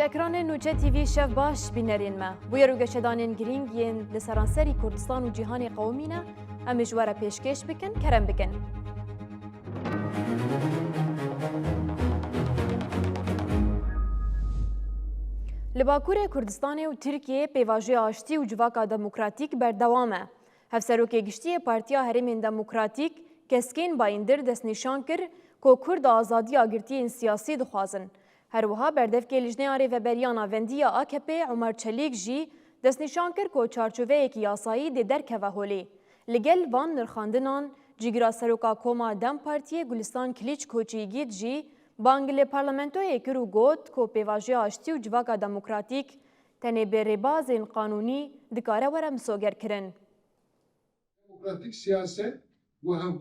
جاکران نوچه تیوی شف باش بینرین ما بویا رو گشتانین گرینگ ین لسرانسری کردستان و جهان قومینه امی جواره پیشکش بکن کرم بکن. لباکور کردستان و ترکیه پیواژه آشتی و جواکا دموکراتیک بردوامه. هفسروک گشتی پارتیا هرمین دموکراتیک کسکین بایندر دست نشان کر که کرد آزادی آگرتی سیاسی دخوازن. هر وها بردف که لجنه و بریانا وندیا AKP عمر چلیک جی دست نشان کر که چارچوه اکی یاسایی ده درکه و هولی. لگل وان نرخاندنان جیگرا سروکا کوما دم پارتیه گلستان کلیچ کوچیگید جی بانگل پارلمنتوی کرو گوت که پیواژه آشتی و جواکا دموکراتیک تنه به ربازین قانونی دکاره ورم سوگر کرن. دموکراتیک سیاست و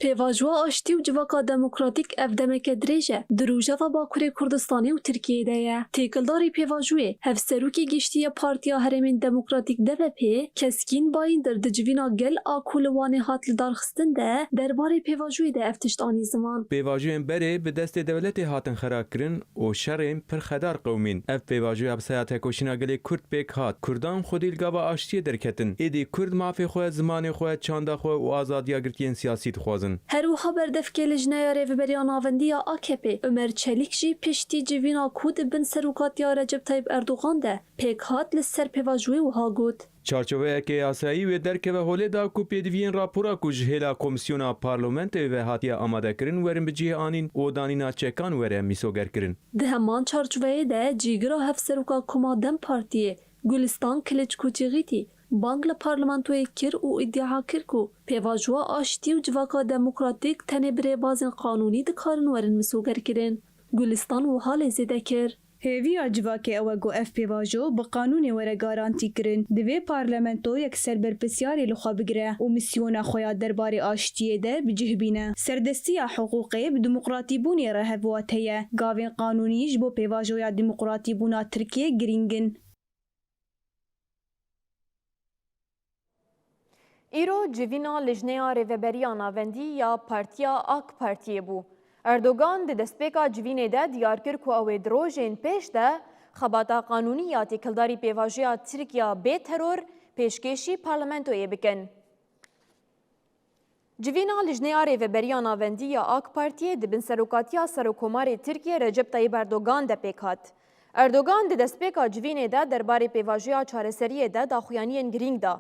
پیواژوا آشتی و جواکا دموکراتیک افدمک دریجه دروژه و باکوری کردستانی و ترکیه ده تیکلداری پیواژوی هفسروکی گشتی پارتیا هرمین دموکراتیک DVP کسکین باین در دجوینا گل آکولوانی هات لدارخستن ده درباره پیواژوی ده افتشتانی زمان پیواژوین بره به دست دولت هاتن خراکرین و شرم پر خدار قومین اف پیواژوی ابسایت کوشینا گلی کرد پیک هات کردان خودیلگاوا آشتی درکتن ایدی کرد مافی خو زمان خو چاندا خو و آزادی گرتین سیاسی خوازن. هر وها بردف که لجنه ریوبریان آوندیا AKP عمر چلیک جی پشتی جوینا کود بن سروکاتیا رجب طیب اردوغان ده پیک هات لسر پیواژوی وها گود. چارچوبه که یاسایی و درک و هولی دا کو پیدوین راپورا کو جهلا کمیسیونا پارلمنت و هاتیا آماده کرن ورن بجیه آنین و دانینا چکان ورن میسوگر کرن. ده همان چارچوبه ده جیگرا هف سروکا کما دم پارتیه گلستان کلیچ کوچیگیتی بانگل پارلمانتوی کر و ادعا کر کو پیواژوا آشتی و جواکا دموکراتیک تنه بره بازن قانونی دکارن ورن مسوگر کرن. گلستان و حال زیده کر. هیوی اجواک اوگو اف پیواژو با قانون وره گارانتی کرن دوی پارلمنتو یک سربرپسیاری لخوا بگره و میسیونا خویا درباره آشتیه ده بجه بینه سردستی حقوقی به دموکراتی بونی رهواتیه گاوین قانونیش بو پیواژویا دموکراتی بونا ترکیه گرینگن. ایرو جوینا لجنه ریوبریان آوندی یا پارتیا AK پارتیه بو. اردوغان ده دستپیکا جوینه ده دیار کر که اوی دروژین پیش ده خباتا قانونی یا تکلداری پیواژیا ترکیا به ترور پیشکشی پارلمنتوی بکن. جوینا لجنه ریوبریان آوندی یا AK پارتیه ده بن سروکاتیا سروکومار ترکیه رجب طیب اردوغان ده پیکات. اردوغان ده دستپیکا جوینه ده درباره پیواژیا چارەسەریه ده داخویانین گرینگ ده.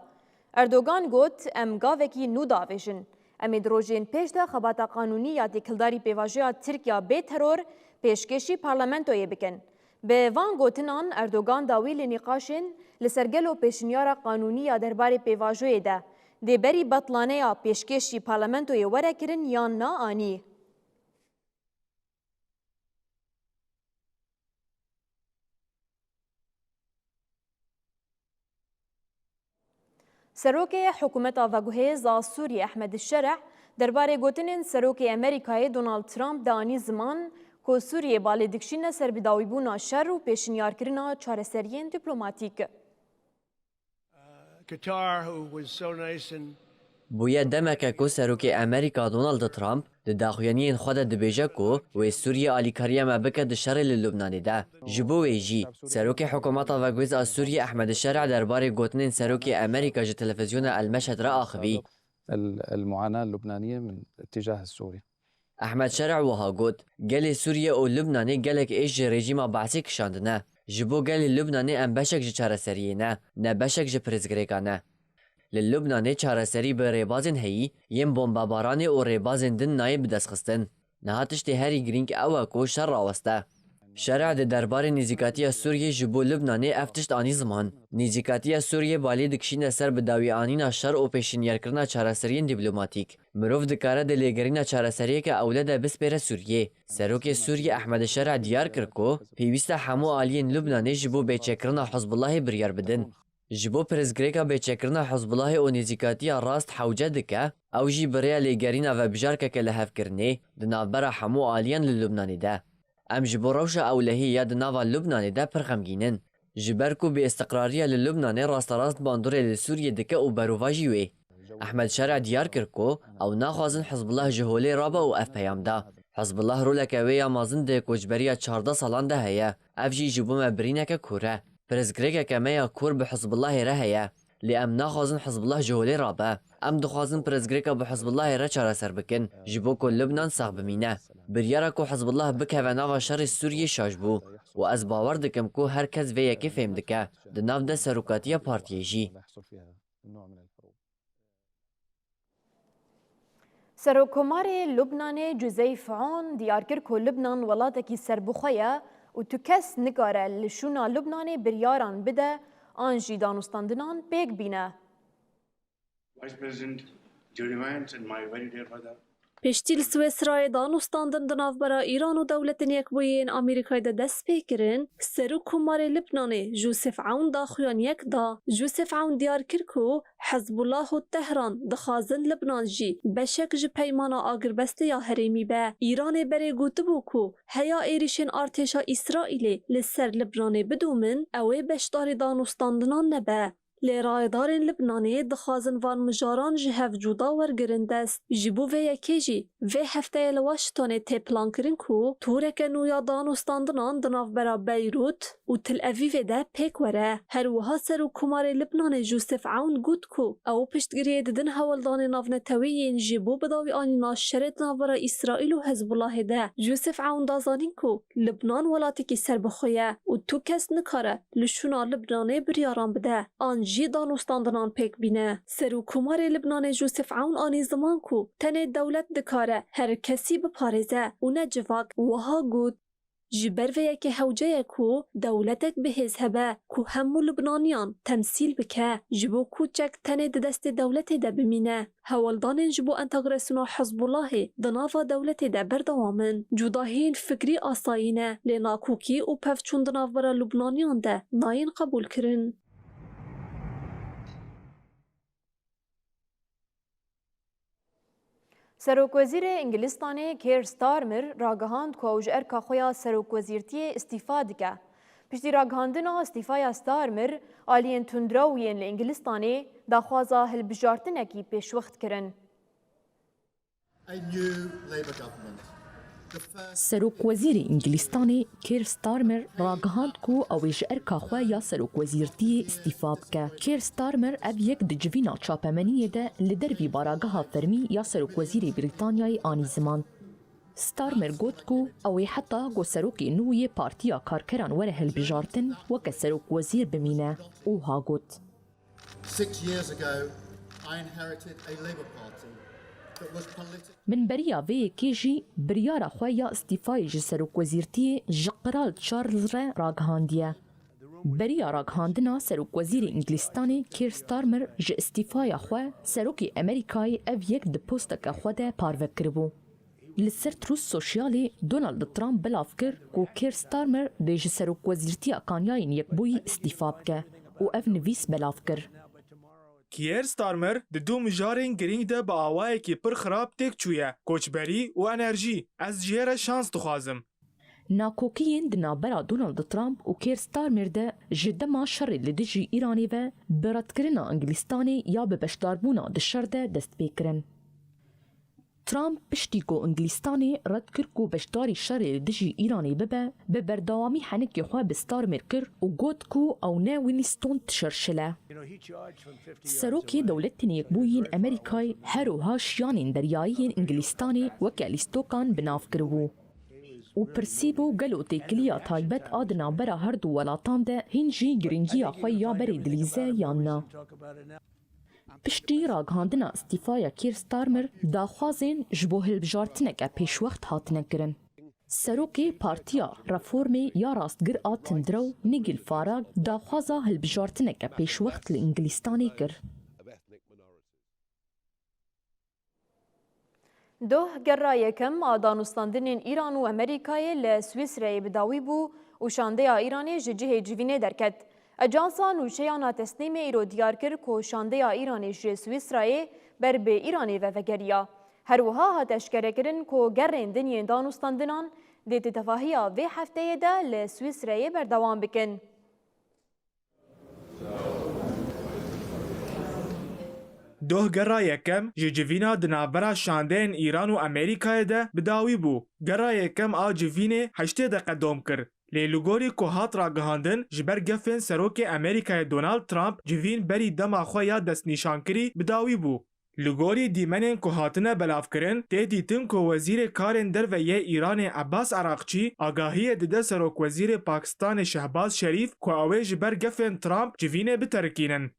اردوغان گوت ام گاوکی نو داویژن. ام دروژین پیش ده خباتا قانونی یا تکلداری پیواژیا ترکیا به ترور پیشکشی پارلمنتوی بکن. به وان گوتنان اردوغان داویل نقاشن لسرگل و پیشنیار قانونی یا درباره پیواژوی ده. ده بری بطلانه یا پیشکشی پارلمنتوی وره کرن یا نا آنی. سروک حکومت آوگوهیز سوریه احمد الشرع درباره گوتنین سروک امریکای دونالد ترامپ دانی زمان که سوریه بالی دکشین سر بداوی بونا شر و پیشنیار کرنا چارەسەریین دیپلوماتیک. بویا دمکه کو سروک امریکا دونالد ترامپ ده داخویانین خود دبیجه کو و سوریه آلیکاریا مبکه ده شر لبنانی ده. جبوی جی سروک حکومت آوگوهیز سوریه احمد الشرع درباره گوتنین سروک امریکا جه تلفزیون المشهد را آخوی. المعاناة اللبنانية من اتجاه السوري. احمد شرع وها قد قال سوريا و لبناني قالك ايش رژیم بعثی کشاندنه جبو قال لبناني ام بشک جه چارەسەریه نه بشک جه پرزگریکا نه للبناني چارەسەری به ریبازن هی یم بمباران و ریبازن دن نایب بدست خستن نهاتش ده هری گرینگ اوه کو شر راوسته شرع ده درباره نزیکاتی سوریه جبو لبناني افتشت آنی زمان نزیکاتی سوریه بالی دکشین سر بداوی آنینا شر و پیشنیار کرنا چارەسەریین دیپلوماتیک مروف دکاره ده لیگرینا چارەسەریه که اوله بسپیره سوریه سروک سوریه احمد شرع دیار کرکو پیویست همو آلین لبناني جبو بیچکرنا حزب الله بریار بدن جبو پرزگریکا بیچکرنا حزب الله و نزیکاتی راست حوجه دکه او جی بریا لیگرینا و بجارکه که لحف کرنه دنابرا همو آلین للبنانی ده ام جبو روش اولهی یا دناوا لبنانی ده پرخمگینن جبرکو به استقراریه للبنانی راست باندوره لسوریه دکه و بروواجی وی احمد شرع دیار کرکو او ناخوازن حزب الله جهولی رابا و اف پیام ده حزب الله رولك ويا مازن ده كوجبريا 14 سالان ده هيا اف جي جبو ما برينك كوره برزگريكا كميا كور بحزب الله رهيا لأم ناخذن حزب الله جهولي رابا ام دخوازن برزگريكا بحزب الله را چارا سر بكن جبو كل لبنان ساق بمينه بريارا كو حزب الله بكه و ناوا شر سوريا شاجبو و از باور دكم كو هر کس ويا كي فهم دكه د ناو ده سروکاتيا پارتيي جي سروکمار لبنان جوزيف عون دیار کر کو لبنان ولاتکی سربخویه و تو کس نگاره لشونا لبنان بریاران بده آنجی دانستاندنان پیک بینه. Vice President Jody Vance and my very dear father. پشتی سوئیسرای دانستاندن دنافبرا ایران و دولتن یک بوین آمریکای ده دست پیکرن سرو کمار لبنانه جوزف عون داخویان یک دا جوزف عون دیار کرکو حزب الله و تهران دخازن لبنان جی بشک جی پیمانا آگر بسته یا حریمی به ایران بره گوته بوکو هیا ایریشن ارتشا اسرائیلی لسر لبنانه بدومن اوه بشتار دانستاندنان نبه لرایدارن لبنانی دخوازن وان مجاران جهف جودا ورگرن دست جبو و یکی جی و هفته لواشتانه تی پلان کرن کو تورک نویا دانستاندنان دناف برا بیروت و تل اویو ده پیک وره هر وها سر و کمار لبنان جوزف عون گود کو او پشتگیری ددن حوالدان ناف نتویین جبو بداوی آنی ناشرت ناف برا اسرائیل و حزب الله ده جوزف عون دازانین کو لبنان ولاتی که سر بخویه و تو کس نکاره لشونا لبنانه بریاران بده جی دانستاندنان پیک بینه سرو کمار لبنان جوزف عون آنی زمان کو تنه دولت دکاره هر کسی بپارزه و نجواک وها گود جبر و یکی حوجه کو دولتک بهز هبه کو همو لبنانیان تمثیل بکه جبو کوچک تنه دست دولت ده بمینه هولدان جبو انتگراسیون حزب الله دناوا دولت ده بردوامن جداهین فکری آساینه لناکوکی و پفچون دناوا لبنانیان ده ناین قبول کرن سروک وزیر انگلستان کیر ستارمر راگهاند که اوج ارکا خویا سروک وزیرتی استیفا دکه. پشتی راگهاندنا استیفای ستارمر آلین تندراوین لانگلستانی داخوازا هلبجارتنکی پیش وقت کرن. سروک وزیر انگلیستانی کیر ستارمر راگهاند کو اویج ارکا خوا یا سروک وزیرتی استیفا بکه. کیر ستارمر اب یک دجوینا چاپمنیه ده لدروی باراگها فرمی یا سروک وزیر بریتانیای آنی زمان. ستارمر گوت کو اوی حتی گو سروکی نوی پارتیا کارکران وره هلبجارتن وکه سروک وزیر بمینه او ها گوت. 6 years ago, I inherited a Labour Party that was political. من بریا وی کیجی بریارا خویا استیفای جی سروک وزیرتی جقرال چارلز را راگهاندیه. بریا راگهاندنا سروک وزیر انگلیستانی کیر ستارمر جی استیفای خوا سروکی امریکای او یک ده پوستک خواده پاروک کربو. لسر تروس سوشیالی دونالد ترامپ بلاف کر کو کیر ستارمر ده جی سروک وزیرتی اکانیاین یک بوی استیفا بکه و او نویس بلاف کر. کیر ستارمر د دو مجارین گرینگ ده با آوائے کی پر خراب تک چویه کوچبری و انرژی از جهر شانس دخوازم. ناکوکیین دنابرا دونالد ترامپ و کیر ستارمر ده جدما شر لدجی ایرانی و براتکرنا انگلیستانی یا به بشداربونا ده شر ده دست بیکرن. ترامپ پشتی کو انگلیستانی رد کر کو بشداری شر لدجی ایرانی به بردوامی حنکی خواه بستارمر کر و گوت کو او ناوینستون تشرشله. سروکی دولتین یک بوین امریکای هرو هاشیانین دریایین انگلیستانی وکالیستوکان بناف کربو. و پرسیبو گلو تیکلیا تایبت آدنا برا هر دو ولاتان ده هنجی گرنگیا خواه یا بری دلیزه یا نه. پشتی راگهاندنا استیفایا کیر ستارمر داخوازین جبو هلبجارتنک پیش وقت هاتنه کرن. سروکی پارتیا رفورمی یا راستگر آتن درو نگل فاراگ داخوازا هلبجارتنک پیش وقت لانگلیستانی کر. دوه گرا یکم آدانستاندن ایران و امریکای لسویسرای بداوی بو و شانده ایرانی جه جوینه درکت. اجانسا نوشیانا تسلیم ایرو دیار کر که شانده ایرانی جه سویسرای بر به ایرانی و وگریا. هر وها هات اشکره کرن که گرین دنیا دانستاندنان دیت تفاهیا و هفته ده لسویسرای بردوام بکن. دوه گرا یکم جی جوینا دنابرا شاندین ایران و امریکای ده بداوی بو. گرا یکم آ جوینه 8 دقیقه دوم کرد. لیلوگوری که هات را گهاندن جبر گفن سروک امریکای دونالد ترامپ جوین بری دما خویا دست نیشان کری بداوی بو. لگوری دیمنین که هاتنه بلاف کرن تهدیدن که وزیر کارن در و یه ایران عباس عراقچی آگاهی دیده سروک وزیر پاکستان شهباز شریف که اوه جبر گفن ترامپ جوینه بترکینن.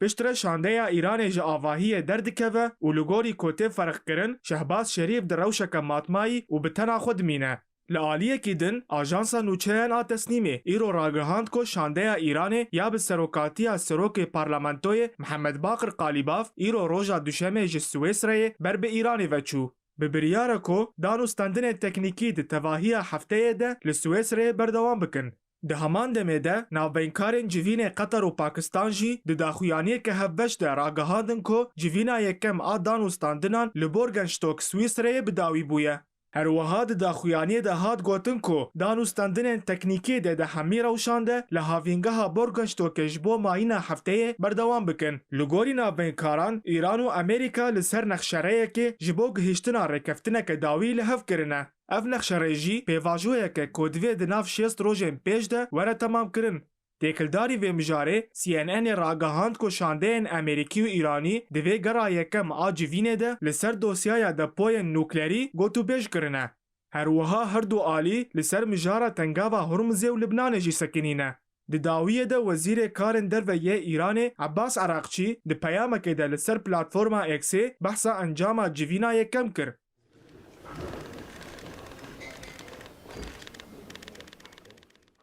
پشتر شانده ایران جا آواهی دردکه و لگوری کوته فرق کرن شهباز شریف در روشک ماتمایی و بتنا خود مینه. لعالیه کی دن آژانسا نوچهن آ تسنیمه ایرو راگهاند کو شانده ایران یا به سروکاتی سروک پارلمانتوی محمد باقر قالیباف ایرو روژا دوشمه ج سویسره بر به ایران وچو. به بریاره کو دانوستاندن تکنیکی ده تواهی هفته ده لسویسره بردوام بکن. ده همان دمه ده ناوبینکارن جوین قطر و پاکستان جی ده داخویانی که هفوش ده راگهاندن کو جوینا یکم آ دانوستاندنان لبورگنشتوک سویسره بداوی بویه. هر وها ده داخویانی ده هاد گوتن کو دانوستاندن تکنیکی ده همی روشانده لحاوینگه بورگنشتوک جبو ماینا هفته بردوام بکن. لگوری ناوبینکاران ایران و امریکا لسر نخشره که جبو گهشتنا رکفتنه که داوی لحف کرنه. اف نخشره جی پیواجوه که کودوی ده ناف 6 روژن پیش ده وره تمام کرن. تکلداری و مجاره CNN راگهاند کو شاندهن امریکی و ایرانی دوی گرا یکم آجوینه ده لسر دوسیای ده پوین نوکلری گوتو بیش کرنه. هر وها هر دو آلی لسر مجاره تنگاوا هرمزی و لبنان جی سکنینه. ده داویه ده وزیر کارن در و یه ایران عباس عراقچی ده پیامک ده لسر پلاتفورما اکسی بحثا انجام جوینا یکم کر.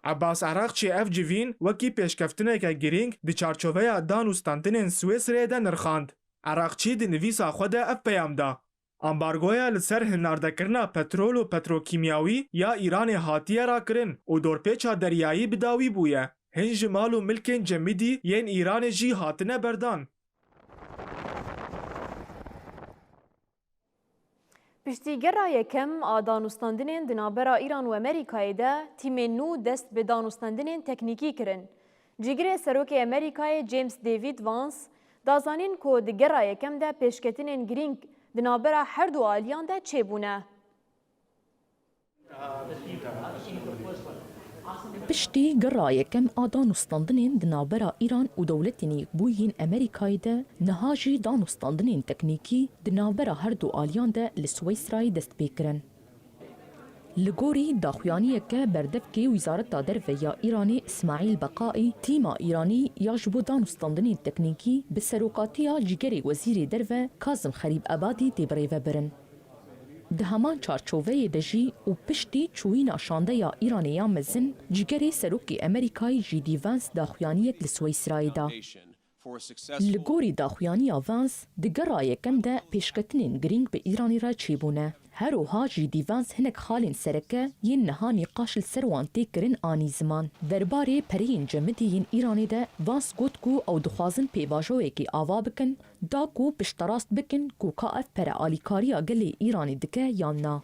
عباس عراقچی اف جوین وکی پیشکفتنه که گرینگ دی چارچوبه دانوستاندنین سویسره ده نرخاند. عراقچی دی نویسا خود اف پیام دا. امبارگویا لسر هناردکرنا پترول و پتروکیمیاوی یا ایران هاتیه را کرن و دورپیچا دریایی بداوی بویه. هنج مال و ملکن جمیدی ین ایران جی هاتنه بردان. پشتیگرا یکم دانوستاندنین دنابرا ایران و امریکای ده تیمین نو دست به دانوستاندنین تکنیکی کرن. جیگر سروک امریکای جیمز دیوید وانس دازانین که دگرا یکم ده پیشکتنین گرینگ دنابرا هر دو آلیان ده چه بونه؟ پشتی گرا یکم دانوستاندنین دنابرا ایران و دولتینی بوین امریکای ده نهاجی دانوستاندنین تکنیکی دنابرا هر دو آلیان ده لسویسرای دست بیکرن. لگوری داخویانی که بردف که وزارت در ویا ایرانی اسماعیل بقایی تیما ایرانی یا جبو دانوستاندنین تکنیکی به سروکاتیا جگری وزیر در و کازم خریب آبادی تبریو برن. ده همان چارچوبه دجی و پشتی چوینا شانده یا ایرانی یا مزن جگری سروکی امریکای جی وانس داخویانیک لسویسرای دا. لگوری داخویانی وانس دگرا یکم ده پیشکتنین گرینگ به ایرانی را چیبونه. هروها جی وانس هنک خالین سرکه ین نها نقاش السروان تیکرین آنی زمان. درباره پرین جمدی ین ایرانی ده وانس گوت کو او دخوازن پیواجوه کی آوا بکن دا کو پشتراست بکن کو کاف پر آلیکاریا گلی ایرانی دکه یا نا.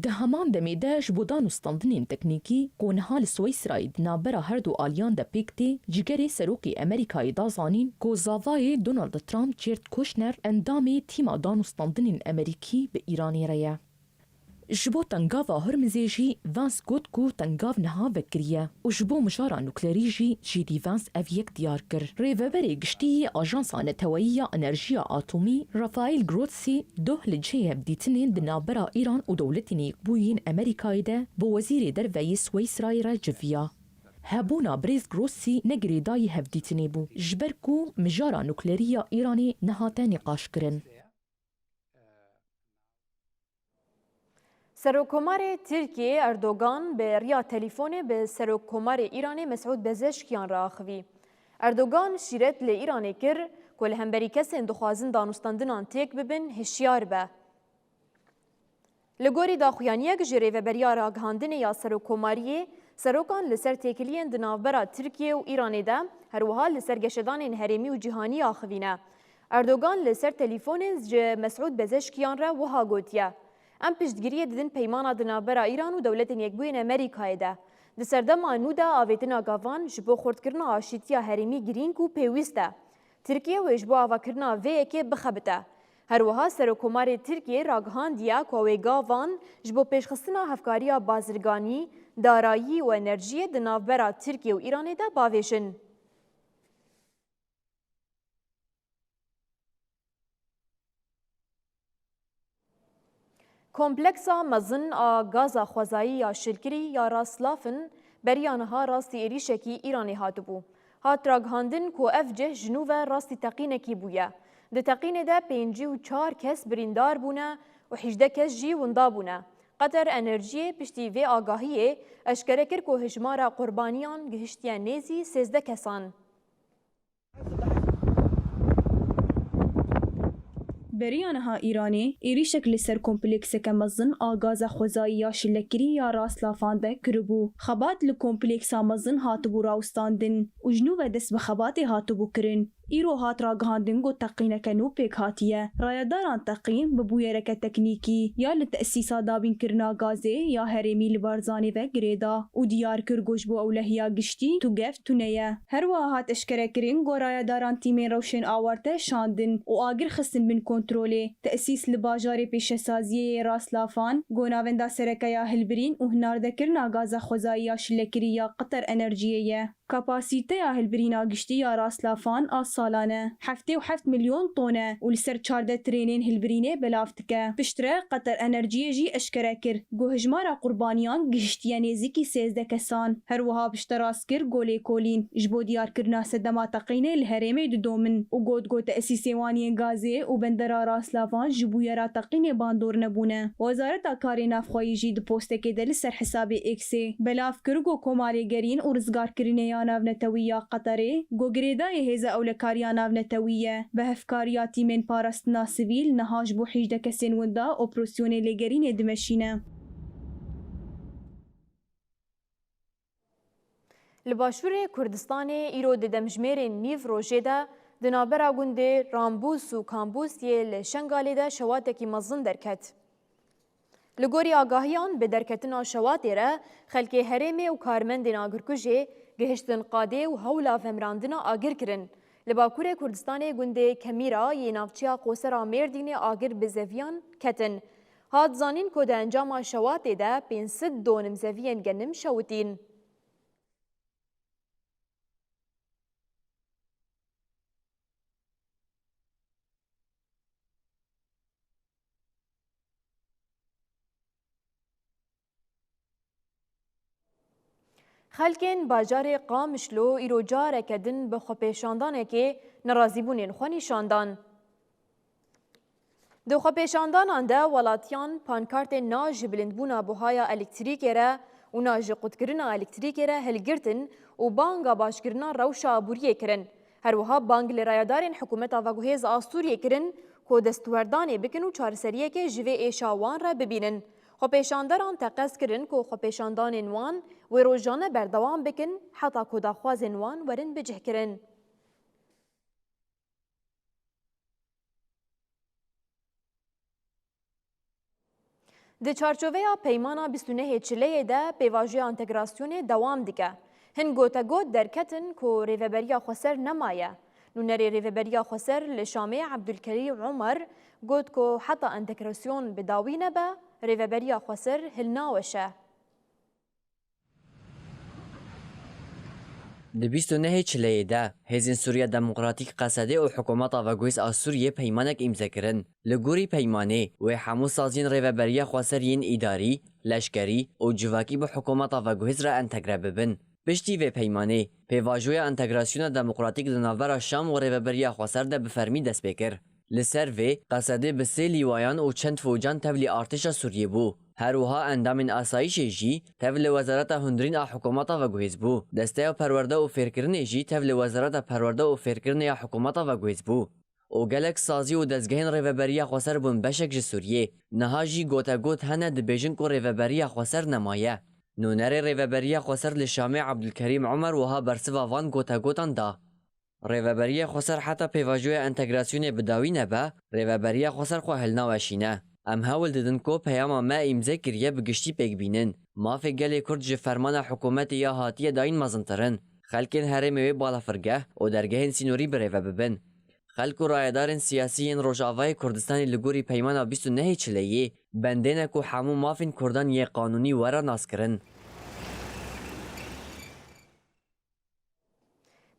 ده همان دمیده جبو دانوستاندنین تکنیکی کو نهال سویسرای دنابرا هر دو آلیان ده پیکتی جگری سروکی امریکای دازانین کو زاوای دونالد ترامپ جیرد کوشنر اندامی تیما دانوستاندنین امریکی به ایرانی رایه. جبو تنگاوا هرمزی جی وانس گوت کو تنگاو نها وکریه و جبو مجارا نوکلری جی دی وانس اویک دیار کر. ریوبری گشتی آژانسا نتوایی انرژی آتومی رافائیل گروتسی دوه لجه بدیتنین دنابرا ایران و دولتینی بوین امریکای ده بو وزیر در وی سویسرای را جویا. هبونا بریز گروسی نگری دای هفدیتنی بو. جبرکو مجارا نوکلری ایرانی نهاته نقاش کرن. سروکمار ترکیه اردوغان به ریا تلیفون به سروکمار ایرانی مسعود پزشکیان را آخوی. اردوغان شیرت لی ایرانی کر که لهمبری کسین دخوازن دانوستاندنان تیک ببین هشیار به. لگوری داخویانیک جری و بریا راگهاندن یا سروکماریه سروکان لسر تیکلین دنابرا ترکیه و ایرانی ده هروها لسر گشدان هرمی و جهانی آخوینه. اردوغان لسر تلیفون مسعود پزشکیان را وها گوتیه. ام پشتگیری دیدن پیمان دنابرا ایران و دولت یکبوین امریکای ده. Di serdema nû de avêtina gavan ji bo xurtkirina aşîtiya herêmî girîng û pêwîst e. Tirkiye wê ji bo avakirina vê yekê bixebite. Herwiha Serokkomarê Tirkiye ragihandiye ku wê gavan ji bo pêşxistina hevkariya bazirganî, darayî û enerjiyê di navbera Tirkiye û Îranê de bavêjin. Kompleksa mezin a gaza xwezayî ya şilkirî ya Rastlafin beriya niha rastî êrişekî Îranê hatibû. Hat ragihandin ku ev cih ji nû ve rastî teqînekî bûye. Di teqînê de 54 kes birîndar bûne û 18 kes jî winda bûne. Qatar Enerjiyê piştî vê agahiyê eşkere kir ku hejmara qurbaniyan gihiştiye nêzî 13 kesan. Beriya Îranê êrişek li ser kompleksekê mezin a gaza xwezayî ya şilekirî ya Rastlafan de kiribû. Xebat li kompleksa mezin hatibû rawestandin û ji nû ve dest bi xebatê hatibû kirin. Îro hat ragihandin got teqîneke nû pêk hatiye. Rayedaran teqîn bi bûyereke teknîkî ya li teesîsa dabînkirina gazê ya herêmî li Barzanê ve girêda û diyar kir goş bo ewlehiya giştî tûgev tûneye. Her wiha hat eşkerekirin got rayedaran tîmên rewşên awarte şandin û agir xistin bin kontrolê. Teesîs li bajarê pêşesaziyê Rastlafan got navenda serekeya hilbirîn û hinardekirina gaza xwezayî ya şilekirî ya Qatar Enerjiyê ye. Kapasîteya hilbirîna giştî ya Rastlafan a salane 7 milyon tone û li ser 14 trênên hilbirînê belav dike. Piştre Qatar Enerjiyê jî eşkere kir ku hejmara qurbaniyan gihiştiye nêzîkî 13 kesan. Her wiha pişte rast kir golê kolîn ji bo diyarkirina sedema teqînê li herêmê didomin û got teesîsê waniyên gazê û bendera Rastlafan ji bûyera teqînê bandor nebûne. Wezareta Karê Navxweyî jî di postekê de li ser hesabê Xê belav kir ku komarêgerîn û rizgarkirinê ya navnetewî ya Qatarê got girêdayê hêza ewlekariya navnetewî ye. Bi hevkariya tîmên parastina sivîl niha ji bo 18 kesên winda operasyonê lêgerînê dimeşîne. Li Başûrê Kurdistanê îro di demjimêrên nîv rojê de di navbera gundê Rambûs û Kambûsyê li Şengalê de şewatekî mezin derket. Li gorî agahiyan bi derketina şewatê re xelkê herêmê û karmendên agirkujê gihiştin qadê û hewla vemrandina agir kirin. Li Bakurê Kurdistanê gundê Kemîra yê navçeya Qosera Mêrdînê agir bi zeviyan ketin. Hat zanîn ku di encama şewatê de 500 donîm zeviyên genim şewitîn. Xelkên bajarê Qamişlo îro careke din bi xwepêşandanekê nerazîbûnên xwe nîşandan. Di xwepêşandanan de welatiyan pankartên na ji bilindbûna buhaya elektrîkê re û na ji qutkirina elektrîkê re hilgirtin û banga başkirina rewşa aboriyê kirin. Her wiha bang li rayedarên hikûmeta veguhêz a Sûriyê kirin ku destûwerdanê bikin û çareseriyekê ji vê êşa wan re bibînin. Xwepêşandaran teqez kirin ku xwepêşandanên wan wê rojane berdewam bikin heta ku daxwazên wan werin bicihkirin. Di çarçoveya peymana 29 Çileyê de pêvajoya întegrasyonê dewam dike. Hin gotegot derketin ku rêveberiya Xweser nemaye. Nûnerê rêveberiya Xweser li Şamê Abdulkerîm Umar got ku heta întegrasyon bi dawî nebe, rêveberiya Xweser hilnaweşe. Di 29 Çileyê de Hêzên Sûriya Demokratîk Qesedê û hikûmeta veguhêz a Sûriyê peymanek îmzekirin. Li gorî peymanê wê hemû saziyên rêveberiya Xweser yên îdarî, leşkerî û civakî bi hikûmeta veguhêz re entegre bibin. Piştî vê peymanê, pêvajoya entegrasyona demokratîk di navbera Şam û rêveberiya Xweser de bi fermî dest pê kir. Li ser vê, Qesedê bi 3 lîwayan û çend focan tevlî artêşa Sûriyê bû. Her wiha endamên asayîşê jî tev li Wezareta Hundirîn a hikûmeta veguhêz bû. Desteya perwerde û fêrkirinê jî tev li Wezareta Perwerde û Fêrkirinê ya hikûmeta veguhêz bû. û gelek sazî û dezgehên rêveberiya Xweser bûn beşek ji Sûriyê. Niha jî gotegot hene dibêjin ku rêveberiya Xweser nemaye. Nûnerê rêveberiya Xweser li Şamê Abdulkerîm Umar wiha bersiva van gotegotan da. Rêveberiya Xweser heta pêvajoya entegrasyonê bi dawî nebe, rêveberiya Xweser xwe hilnaweşîne. Em hewl didin ku peyama me îmze kiriye bi giştî pêk bînin. مافê gelê Kurd ji fermana hikûmetê ya hatiye dayîn mezintirin. Xelkên herêmê wê balafirgeh û dergehên sînorî birêve bibin. Xelk û rayedarên siyasî yên Rojavayê Kurdistanê li gorî peymana 29 çileyê bendêne ku hemû mafên Kurdan yê qanûnî were naskirin.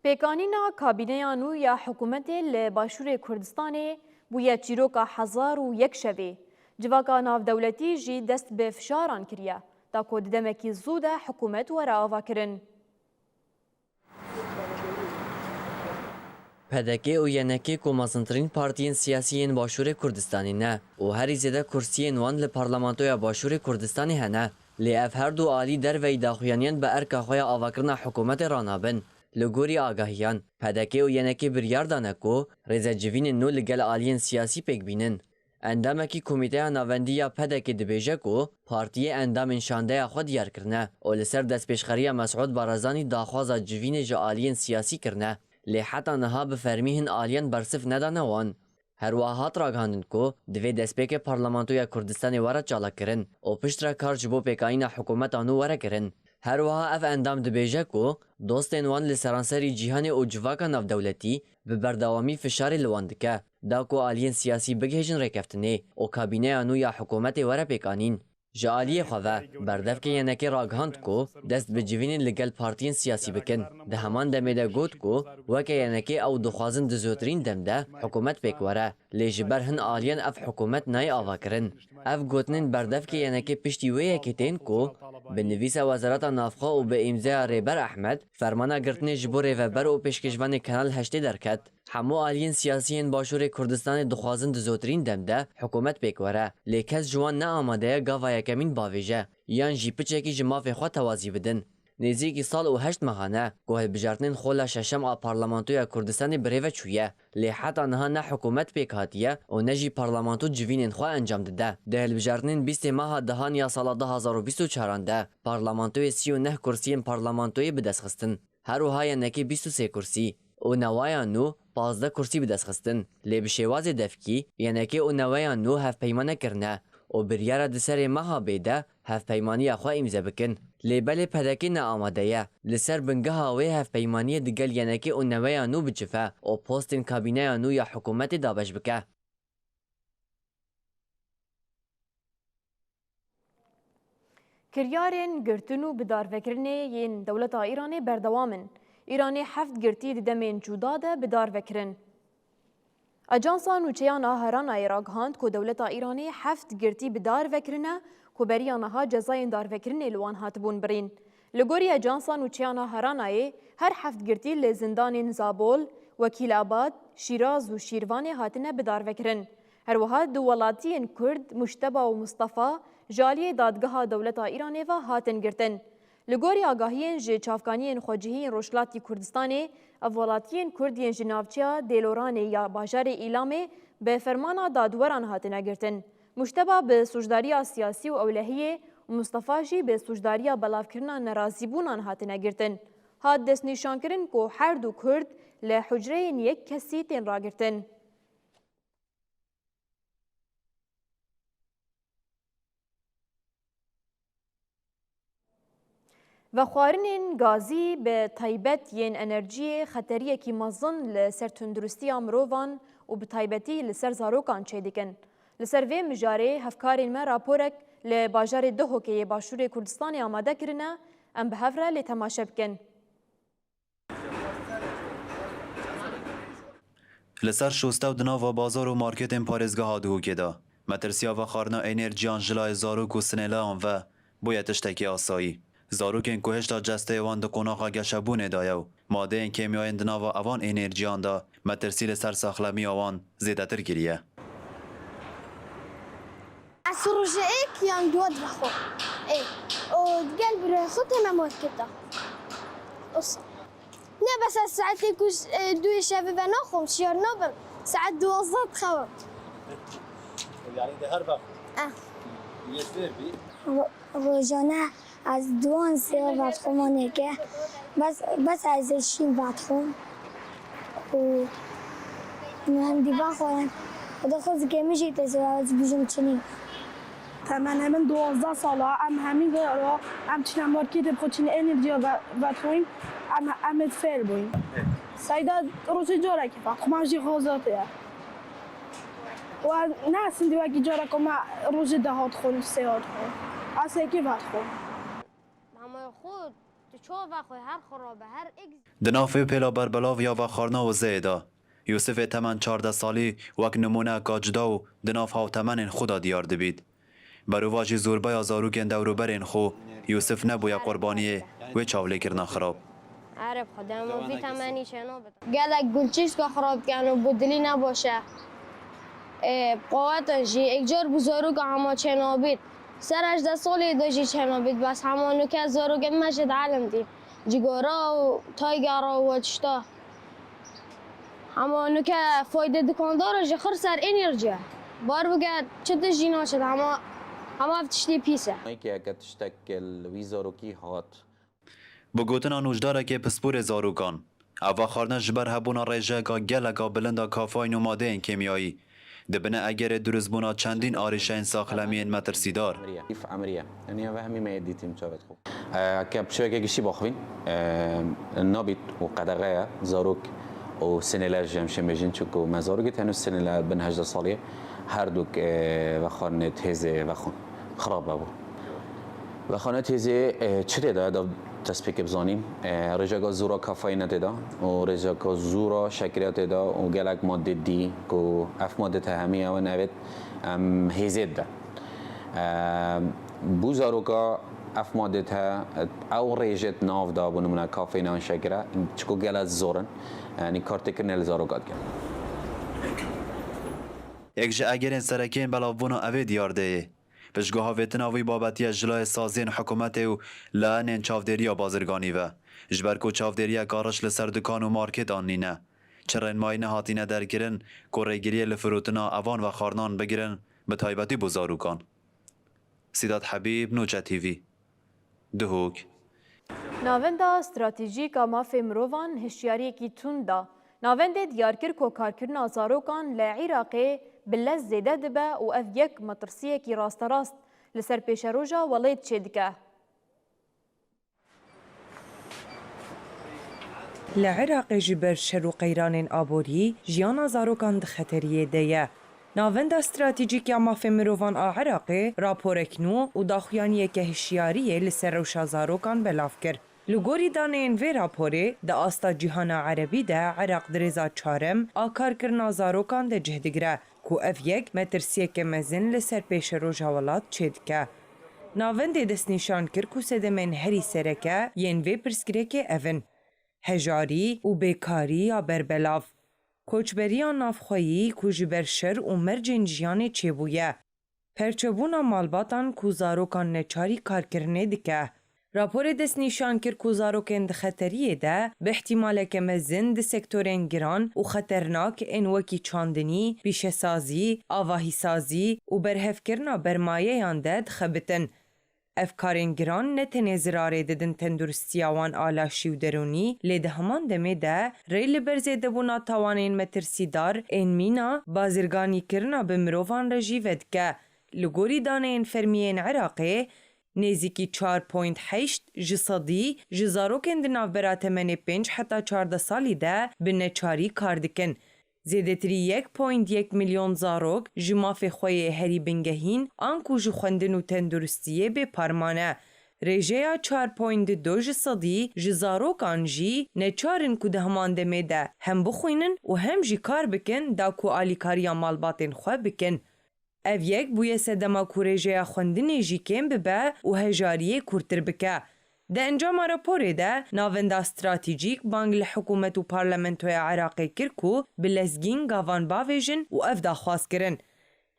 Pêkanîna kabîneya nû ya hikûmetê li Başûrê Kurdistanê bûye çîroka 1001 şevê. Civaka navdewletî jî dest bi fişaran kiriye, da ku di demekî zû de hikûmet were avakirin. PDK û yenekê ku mezintirîn partiyên siyasî yên Başûrê Kurdistanê ne û herî zêde kursiyên wan li Parlamentoya Başûrê Kurdistanê hene. Lê ev her du alî derveyî daxuyaniyan bi erka xwe ya avakirina hikûmetê ranabin. Li gorî agahiyan, PDK û yenekê biryar dane ku rêzecivînên nû li gel aliyên siyasî pêk bînin. Endamekî Komîteya Navendî ya PDK dibêje ku partiyê endamên şandeya xwe diyar kirine û li ser destpêşxeriya Mesûd Barzanî daxwaza civînê ji aliyên siyasî kirine. Lê heta niha bi fermî hin aliyan bersif nedane wan. Herwiha hat ragihandin ku divê destpêkê Parlamentoya Kurdistanê were çalakirin û piştre kar ji bo pêkanîna hikûmeta nû were kirin. Herwiha ev endam dibêje ku dostên wan li seranserî cîhanê û civaka navdewletî bi berdewamî fişarê li wan dike, da ku aliyên siyasî bigihêjin rêkeftinê û kabîneya nû ya hikûmetê were pêkanîn. Ji aliyê xwe ve berdevkê yenekê ragihand ku dest bi civînên li gel partiyên siyasî bikin. Di heman demê de got ku weke yenekê ew dixwazin di zûtirîn dem de hikûmet pêk were, lê ji ber hin aliyan ev hikûmet nayê avakirin. Ev gotinên berdevkê yenekê piştî wê yekê tên ku bi nivîsa Wezareta Navxwe û bi îmzaya Rêber Ehmed fermana girtinê ji bo rêveber û pêşkêşvanê Kanal Heştê derket. Hemû aliyên siyasî yên Başûrê Kurdistanê dixwazin di zûtirîn dem de hikûmet pêk were, lê kes ji wan ne amade ye gava yekemîn bavêje yan jî piçekî ji mafê xwe tewazî bidin. Nêzîkî sal û 8 mehane ku hilbijartinên xola şeşem a Parlamentoya Kurdistanê birêve çûye, lê heta niha ne hikûmet pêk hatiye û ne jî parlamento civînên xwe encam dide. Di hilbijartinên 20 meha dihan ya sala 2024 de Parlamentoyê 39 kursiyên parlamentoyê bi dest xistin. Her wiha yenekê 23 kursî û newaya nû 15 kursî bi dest xistin. Lê bi şêwazê devkî yenekê û neweya nû hevpeymane kirine û biryara di serê meha bê de hevpeymaniya xwe îmze bikin. Lê belê PDK ne amade ye li ser bingeha wê hevpeymaniyê di gel yenekê û neweya nû bicife û postên kabîneya nû ya hikûmetê dabeş bike. Kiryarên girtin û bidarvekirinê yên dewleta Îranê berdewam in. Îranê heft girtî di demên cuda de bidarvekirin. Ajansa nûçeya Naharanayê ragihand ku dewleta Îranê heft girtî bidarvekirine ku beriya niha cezayên darvekirinê li wan hatibûn birîn. Li gorî Ajansa nûçeya Naharanayê her heft girtî li zindanên Zabol, Wekîlabad, Şîraz û Şîrvanê hatine bidarvekirin. Herwiha du welatiyên Kurd, Muşteba û Mustafa ji aliyê dadgeha dewleta Îranê ve hatin girtin. Li gorî agahiyên ji çavkaniyên xwecihî yên Rojhilatî Kurdistanê, ev welatiyên Kurd yên ji navçeya Dêloranê ya bajarê Îlamê bi fermana dadweran hatine girtin. Muşteba bi sûcdariya siyasî û ewlehiyê û Mustafa jî bi sûcdariya belavkirina nerazîbûnan hatine girtin. Hat destnîşankirin ku her du Kurd li hucreyên yek kesî tên ragirtin. Vexwarinên gazî bi taybet yên enerjiyê xeteriyekî mezin li ser tunduristiya mirovan û bi taybetî li ser zarokan çêdikin. Li ser vê mijarê hevkarên me raporek li bajarê Duhokê Başûrê Kurdistanê amade kirine, em bi hev re lê temaşe bikin. Li ser şostew di nava bazar û marketên parêzgeha Duhokê de metirsiya vexwarina enerjiyan jilayê zarok û sinêlayan ve bûye tiştekî asayî. Zarokên ku hişta cesteyê wan di qonaxa geşebûnê de ye madeyên kêmyayên di nava evan enerjiyan de metirsî li ser saxlemiya wan zêdetir kiriye. از روژه ایک یان دو دخو او قلب خود ما مؤكده اصلا نه بس ساعات يكوش دو شافي بناخم شير نوبل ساعات دو وظات خوت يعني ده هربا يسير بي روزانه از دوان سیر بدخومانه که بس از شین بدخوم و من دیبا خورم و ده خود که میشه تسوی از بیشم چنین تمام من 12 ساله ام همین دارا ام چنم مارکت بخوچین انرژیا و تویم ام فعل بویم سایدا روز جوره که فقط خماجی خوزاته و نه سندی وکی جوره که ما روز دهات خون سیاد خون اصلا که وقت خون ماما خود چو وقت هر خرابه هر دنافه پیلا بربلاو یا و خارنا و زیدا یوسف تمن 14 سالی وک نمونه کاجدا و دناف ها تمن خدا دیار دبید برواج زوربا یا زاروگن دوروبرین خو یوسف نبویا قربانیه و چاوله کرنا خراب عرب خدا ما فی تمنی چنو بده گلک گلچیز که خراب کنه بدلی نباشه قوتش یک جور بزرگ همه چنابید سر 18 سالی داشتی چنابید بس همانو که زاروگ مجد علم دی جگارا و تایگرا و چشتا همانو که فایده دکاندارش خرسر انرژی بار بگه چه جینا شد همه افتشتی پیسه که اگه تشتکل وی زاروکی هات بگوتنا نوجداره که پسپور زاروکان اوا خارنا جبر هبونا ریجه که گلگا بلندا کافاین و ماده این کمیایی دبنه اگر درزبونا چندین آرشین ساخلمین مترسیدار كيف عمريه يعني فهمي ما يديتي مشابت خو كاب شويه كيشي باخوين النابت وقدغايا زاروك وسنلا جمش مجين تشكو ما زاروك هنو السنه بن هجده صاليه هردوك وخانه هزه وخون خراب ابو وخانه هزه چري دا تسبیک بزنیم رجاق زورا کافاین داده و رجاق زورا شکریات داده و گلک ماده دی که اف ماده تهمی و نوید هزید ده بوزاروکا اف ماده ته او رجت ناف دا بنمونه کافاین و شکره چکو گلک زورن یعنی کارت کنل زاروکات کرد یک جا اگر این سرکین بلاوونو اوه دیارده پشگاه ویتناوی بابتی جلای سازین حکومت و لعنین چاودریا بازرگانی و جبرکو چاودریا کارش لسر دکان و مارکت آنینه چرین ماینه هاتینه درگیرن کوریگیری لفروتنا اوان و خارنان بگیرن به تایبتی بزاروکان سیداد حبیب نوچه تیوی دهوک ناوندا استراتیجیک مافی مروان هشیاری کی توندا ناوند دیارکر کو کارکرنا زاروکان لعراقی بلز زیده دبه و اف یک مطرسیه کی راست راست لسر پیش روژا ولید چیدکه. لعراق جبر شر و قیران آبوری جیانا زاروکان دخطریه دیه. ناوند استراتیجیک مافی مروان عراقی راپورکنو و داخویانیه که هشیاریه لسر روشا زاروکان بلاف کرد. لگوری دانین وی راپوری دا آستا جیهان عربی ده عراق درزا چارم آکار کرنا زاروکان ده جهدگره کو اف یک مترسیه که مزن لسر پیش روژاولات چید که. ناوند دست نشان کر کو سدمین هری سرکه ین وی پرسکره که اون. هجاری و بیکاری یا بربلاف. کوچبریان نافخویی کو جبر شر و مرجن جیان چی بویه. پرچبونا مالباتان کو زاروکان نچاری کار کرنه دکه. راپور دست نشان کر کو زاروکن ده خطریه ده به احتمال که مزن ده سکتورین گران و خطرناک این وکی چاندنی، پیش سازی، آواهی سازی و برهف کرنا برمایه یانده دخبتن. افکارین گران نتنه زراره ددن تندرستی آوان آلاشی و درونی لیده همان دمه ده ریل برزه دبونا تاوانین مترسیدار این مینا بازرگانی کرنا به مروفان رجیوید که لگوری دانه این فرمیین عراقی نزیکی 4.8 جسدی جزاروکن دناف برات من 5 حتی 14 سالی ده به نچاری کار دکن. زیدتری 1.1 میلیون زاروک جماف خوی هری بنگهین آنکو جو خوندن و تندرستیه به پارمانه. رژه 4.2 جسدی جزاروک آنجی نچارن که دهمان دمه ده هم بخوینن و هم جی کار بکن دا کو آلیکاریا مالباتن خواه بکن. او یک بوی سدما کوریجه خوندن جیکن ببه و هجاریه کورتر بکه. ده انجام راپوره ده ناوند استراتیجیک بانگ لحکومت و پارلمنتوی عراقی کرکو بلزگین گاوان باویجن و اف دا خواست کرن.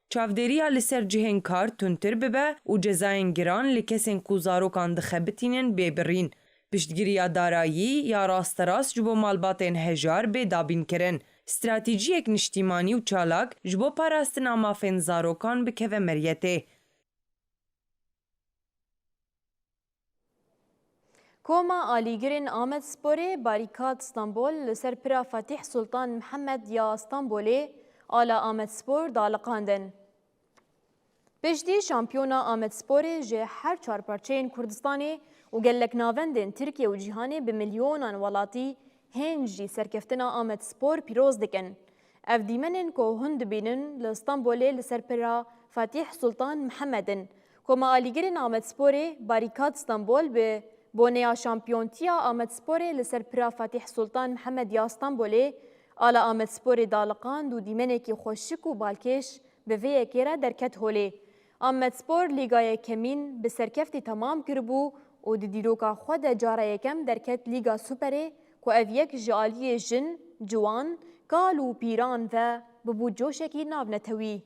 چاودریا لسر جهن کار تونتر ببه و جزاین گران لکسین کو زاروکان دخبتینن ببرین. پشتگیریا دارایی یا راست راست جبو مالباتین هجار به دابین کرن. استراتیجیک نشتیمانی و چالاک جبو پاراستن آمافین زاروکان بکوه مریته. کوما آلیگرین آمد سپوری باریکات استانبول لسر پرا فتح سلطان محمد یا استانبولی آلا آمد سپور دالقاندن. پشتی شامپیونا آمدسپور جه هر چهار پارچین کردستانی و گلک ناوندین ترکیه و جیهانی به میلیونان ولاتی هنجی سرکفتنا آمدسپور پیروز دکن. اف دیمنن که هند بینن لستانبولی لسرپرا فاتح سلطان محمدن که معالیگرین آمدسپوری باریکات استانبول به بونیا شامپیونتیا آمدسپوری لسرپرا فاتح سلطان محمد یا استانبولی آلا آمدسپوری دالقان دو دیمنه که خوشک و بالکش به وی کیرا درکت هولی. آمدسپور لیگای کمین به سرکفتی تمام کربو و دی دیروکا خود جاره یکم درکت لیگا سوپره که او یک جالی جن، جوان، کال و پیران و ببو جوشکی ناو نتوی.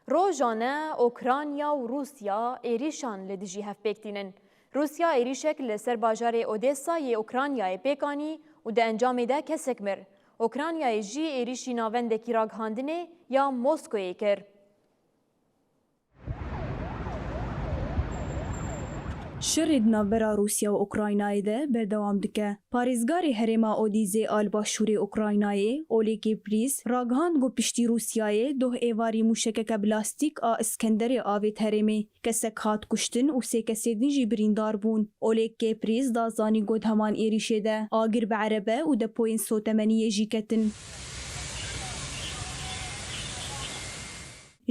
روزانه اوکراینیا و روسیا ایریشان لدیجی هف بکتینن. روسیا ایریشک لسر باجار اودیسا ی اوکراینای پیکانی و ده انجام ده کسک مر. اوکراینای جی ایریشی ناوندکی راگهاندنه یا موسکوی کر. شرد ناوبرا روسیا و اوکراینای ده بردوام دکه. پاریزگاری هرما اودیزه آلباشور اوکراینای اولیکی پریز راگهاند گو پشتی روسیای دوه ایواری موشکک بلاستیک آ اسکندر آویت هرمی کسک هات کشتن و سه کسی دنجی بریندار بون. اولیکی پریز دازانی گود همان ایریشه ده آگر بعربه و ده پوین سوتمنی جیکتن.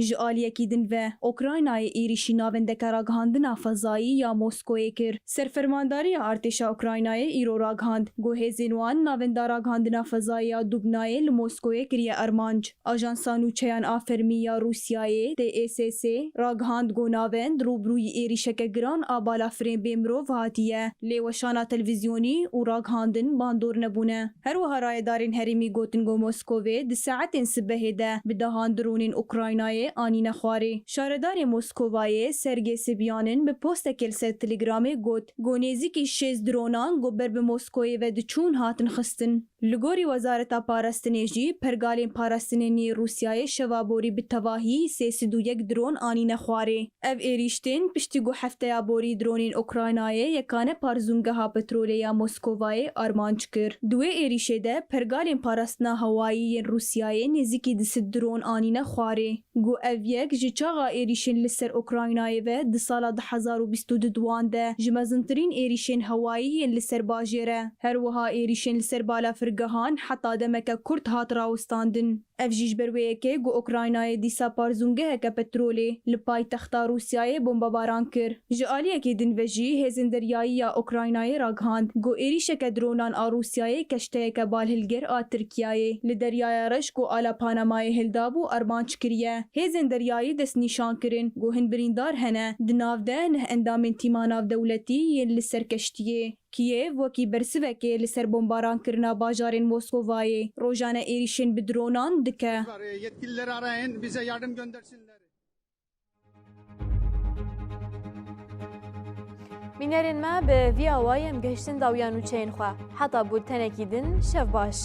جالیکی دن و اوکراینای ایریشی ناوندک راگهاندنا فضایی یا موسکوی کر. سرفرمانداری ارتش اوکراینای ایرو راگهاند گو هزینوان ناوندا راگهاندنا فضایی یا دوبنای لموسکوی کریه ارمانج. آژانسا نوچهان آفرمی یا روسیای TSS راگهاند گو ناوند روبروی ایریشک گران آبالا فرین بیمرو واتیه. لیوشانا تلویزیونی و راگهاندن باندور نبونه. هر و هرای دارین هریمی گوتن گو موسکوی ده ساعت سبه ده بدهان درونین اوکراینای آنی نخواری. شاردار موسکوای سرگی سبیانن به پست کلسه تلگرامی گوت گونیزی که 6 درونان گوبر به موسکوی و دچون هاتن خستن. لگوری وزارت پارستنیجی پرگالین پارستنی روسیای شوابوری به تواهی 301 درون آنی نخواری. او ایریشتین پشتی گو هفته بوری درونین اوکراینای یکانه پارزونگه ها پترولیا موسکوای آرمانج کر. دوی ایریشه ده پرگالین پارستنا هوایی روسیای نزیکی 10 درون آنی نخواری. گو او یک جچاغا ایریشن لسر اوکراینای و ده سال 2022 ده جمزنترین ایریشن هوایی لسر باجره. هر وها ایریشن لسر بالا فرگهان حتی دمک کرد هات راوستاندن. اف جیج برویه که گو اوکراینای دیسا پارزونگه که پترولی لپای تختا روسیای بمبا باران کر. جالیه که دن وجی هزین دریایی یا اوکراینای راگهاند گو ایریشه که درونان آ روسیای کشته که بال هلگر آ ترکیای لدریای رش گو آلا پانامای هلدابو ارمانچ کریه. هزین دریایی دست نیشان کرن گو هن بریندار هنه دناو ده نه اندامن تیماناو دولتی ین لسر کشتیه. کیف وکی برسوکه لسر بمباران کرنا باجارین موسکوای روزانه ایریشن بدرونان دکه. Yetkilileri arayın, bize yardım göndersinler. مینرین ما به وی آوایم گشتن داویانو چین خواه حتی بود تنکی دن شف باش.